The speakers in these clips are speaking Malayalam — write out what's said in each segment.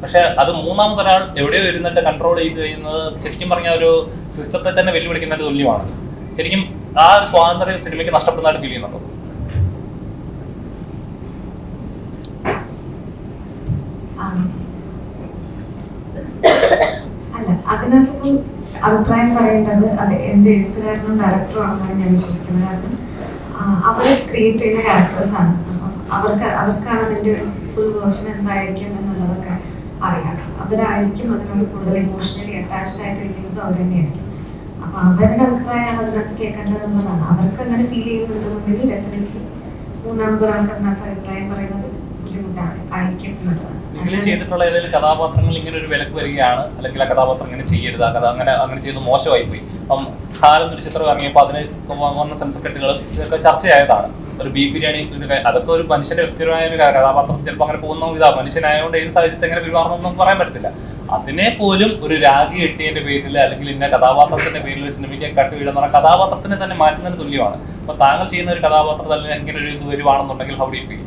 പക്ഷെ അത് മൂന്നാമതൊരാൾ എവിടെയോ ഇരുന്നിട്ട് കൺട്രോൾ ചെയ്ത് കഴിയുന്നത് ശരിക്കും പറഞ്ഞ ഒരു സിസ്റ്റത്തെ തന്നെ വെല്ലുവിളിക്കുന്നതിന് തുല്യമാണ്. ശരിക്കും ആ ഒരു സ്വാതന്ത്ര്യം സിനിമയ്ക്ക് നഷ്ടപ്പെടുന്നതായിട്ട് ഫീൽ ചെയ്യുന്നുണ്ടോ? അല്ല, അതിനകത്ത് അഭിപ്രായം പറയേണ്ടത് അത് എന്റെ എഴുത്തുകാരനും ഡയറക്ടറും ആണെന്നാണ് ഞാൻ വിശ്വസിക്കുന്നത്. കാരണം അവരെ ക്രിയേറ്റ് ചെയ്യുന്ന ക്യാരക്ടേഴ്സാണ്. അപ്പം അവർക്കാണ് അതിന്റെ ഫുൾ വേർഷൻ എന്തായിരിക്കും എന്നുള്ളതൊക്കെ അറിയാം. അവരായിരിക്കും അതിനോട് കൂടുതൽ ഇമോഷണലി അറ്റാച്ച്ഡ് ആയിട്ടിരിക്കുന്നത് അവർ തന്നെയായിരിക്കും. അപ്പൊ അവരുടെ അഭിപ്രായമാണ് അതിനകത്ത് കേൾക്കേണ്ടത് എന്നുള്ളതാണ്. അവർക്ക് അങ്ങനെ ഫീൽ ചെയ്യുന്നുണ്ടെന്നുണ്ടെങ്കിൽ ഡെഫിനറ്റ്ലി മൂന്നാമതൊരാൾക്ക് അതിനകത്ത് അഭിപ്രായം പറയുന്നത് ബുദ്ധിമുട്ടാണ് ആയിരിക്കും എന്നുള്ളതാണ്. നിങ്ങൾ ചെയ്തിട്ടുള്ള ഏതെങ്കിലും കഥാപാത്രങ്ങൾ ഇങ്ങനെ ഒരു വിലക്ക് വരികയാണ്, അല്ലെങ്കിൽ ആ കഥാപാത്രം ഇങ്ങനെ ചെയ്യരുത്, ആ കഥ അങ്ങനെ ചെയ്ത് മോശമായി പോയി, അപ്പം കാലം ഒരു ചിത്രം ഇറങ്ങിയപ്പോൾ അതിന് വന്ന സെൻസർ കെട്ടുകളും ഇതൊക്കെ ചർച്ചയായതാണ്. ഒരു ബീഫ് ബിരിയാണി അതൊക്കെ ഒരു മനുഷ്യന്റെ വ്യക്തിപരമായ ഒരു കഥാപാത്രം ചിലപ്പോൾ അങ്ങനെ പോകുന്ന ഇതാ മനുഷ്യനായതുകൊണ്ട് ഏത് സാഹചര്യത്തിൽ എങ്ങനെ പെരുമാറണമെന്നും പറയാൻ പറ്റത്തില്ല. അതിനെ പോലും ഒരു രാഗി എട്ടിയതിന്റെ പേരിൽ അല്ലെങ്കിൽ ഇന്ന കഥാപാത്രത്തിന്റെ പേരിൽ ഒരു സിനിമയ്ക്ക് കട്ട് വീഴുന്ന പറഞ്ഞാൽ കഥാപാത്രത്തിനെ തന്നെ മാറ്റുന്നതിന് തുല്യമാണ്. അപ്പൊ താങ്കൾ ചെയ്യുന്ന ഒരു കഥാപാത്രത്തിൽ ഇങ്ങനെ ഒരു ഇത് വരുവാണെന്നുണ്ടെങ്കിൽ ഹൗ ഡു യു ഫീൽ?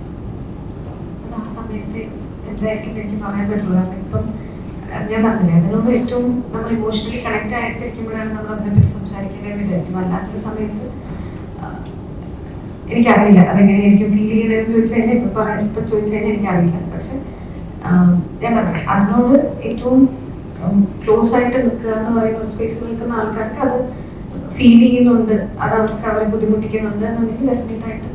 ആ സമയത്ത് എന്തായിരിക്കും എനിക്ക് പറയാൻ പറ്റുള്ളൂ. കാരണം ഇപ്പം ഞാൻ പറഞ്ഞില്ലേ, അതിനോട് ഏറ്റവും നമ്മൾ ഇമോഷണലി കണക്ട് ആയിട്ടിരിക്കുമ്പോഴാണ് നമ്മൾ അതിനെപ്പറ്റി സംസാരിക്കേണ്ടതെന്ന് വിചാരിക്കും. അല്ലാത്തൊരു സമയത്ത് എനിക്കറിയില്ല അതെങ്ങനെയായിരിക്കും ഫീൽ ചെയ്യണമെന്ന് ചോദിച്ചു കഴിഞ്ഞാൽ ഇപ്പൊ ചോദിച്ചു കഴിഞ്ഞാൽ എനിക്കറിയില്ല. പക്ഷെ ഞാൻ പറഞ്ഞു, അതിനോട് ഏറ്റവും ക്ലോസ് ആയിട്ട് നിൽക്കുക എന്ന് പറയുന്ന സ്പേസിൽ നിൽക്കുന്ന ആൾക്കാർക്ക് അത് ഫീൽ ചെയ്യുന്നുണ്ട്, അത് അവർക്ക് അവരെ ബുദ്ധിമുട്ടിക്കുന്നുണ്ട് എന്നുണ്ടെങ്കിൽ ഡെഫിനറ്റ് ആയിട്ട്